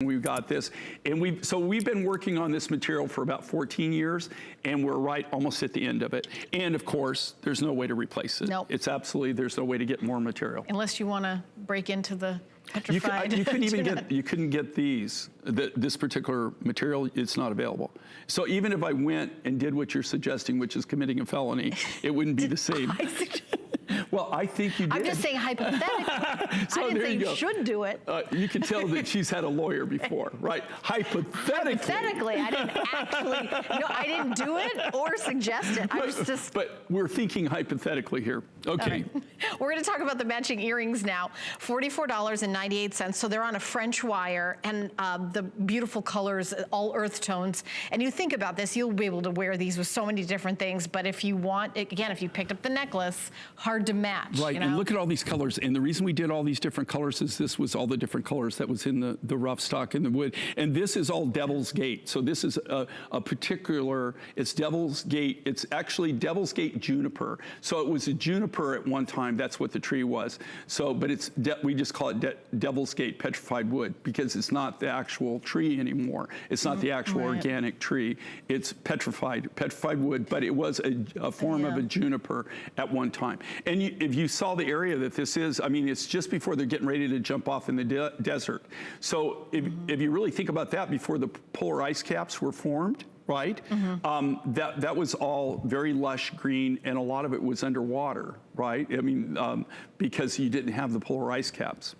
We've got this, and we've been working on this material for about 14 years, and we're right almost at the end of it. And of course, there's no way to replace it. Nope. It's absolutely, there's no way to get more material. Unless you want to break into the petrified. You couldn't get these. This particular material, it's not available. So even if I went and did what you're suggesting, which is committing a felony, it wouldn't be the same. Well, I think you did. I'm just saying hypothetically. So I didn't say you you should do it. You can tell that she's had a lawyer before, right? Hypothetically. Hypothetically, I didn't actually, no, I didn't do it or suggest it. I was just. But we're thinking hypothetically here. Okay. Right. We're going to talk about the matching earrings now. $44.98. So they're on a French wire, and the beautiful colors, all earth tones. And you think about this, you'll be able to wear these with so many different things. But if you want, again, if you picked up the necklace, hard to match. Right, you know? and look at all these colors. And the reason we did all these different colors is this was all the different colors that was in the rough stock in the wood. And this is all Devil's Gate. So this is a particular, it's Devil's Gate. It's actually Devil's Gate juniper. So it was a juniper at one time. That's what the tree was. So, but it's we just call it Devil's Gate petrified wood because it's not the actual tree anymore. It's not the actual organic tree. It's petrified wood, but it was a form of a juniper at one time. And if you saw the area that this is, I mean, it's just before they're getting ready to jump off in the desert. So if you really think about that, before the polar ice caps were formed, right? That was all very lush green, and a lot of it was underwater, right? I mean, because you didn't have the polar ice caps.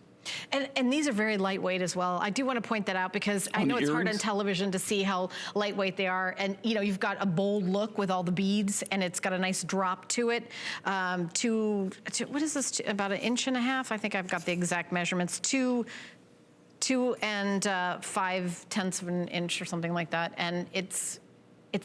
And these are very lightweight as well. I do want to point that out because I know it's hard on television to see how lightweight they are. And you know, you've got a bold look with all the beads, and it's got a nice drop to it. What is this? About 1.5 inches? I think I've got the exact measurements. 2 and 5/10 of an inch or something like that. And it's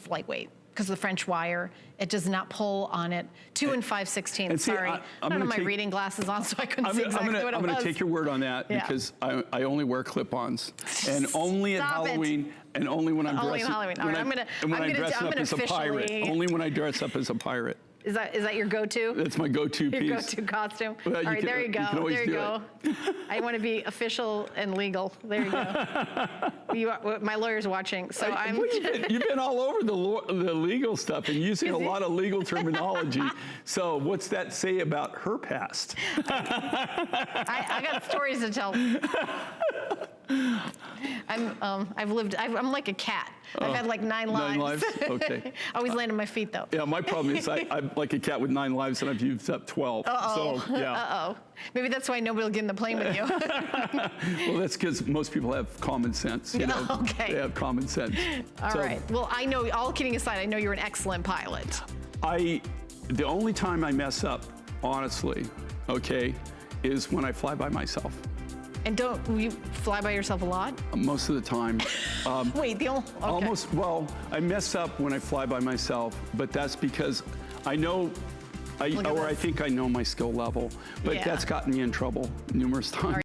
lightweight because of the French wire. It does not pull on it. 2 and 5/16. Sorry, I don't have my reading glasses on, so I couldn't see exactly what it was. I'm going to take your word on that because I only wear clip-ons, and only at Halloween, and only when I'm dressing. Only Halloween. All right, I'm going to dress up as a pirate. Only when I dress up as a pirate. Is that your go-to? That's my go-to piece. Your go-to costume. Well, all right, there you go. There you go. I want to be official and legal. There you go. My lawyer's watching, so You've been all over the legal stuff and using a lot of legal terminology. So what's that say about her past? I got stories to tell. I'm like a cat. I've had like 9 lives. 9 lives? Okay. Always land on my feet though. Yeah, my problem is I'm like a cat with 9 lives and I've used up 12. Uh-oh. So, yeah. Uh-oh. Maybe that's why nobody will get in the plane with you. Well, that's because most people have common sense. You know? Okay. They have common sense. All right. Well, I know, all kidding aside, I know you're an excellent pilot. The only time I mess up, honestly, okay, is when I fly by myself. And don't you fly by yourself a lot? Most of the time. Wait, Almost, well, I mess up when I fly by myself, but that's because I know, I think I know my skill level, but that's gotten me in trouble numerous times.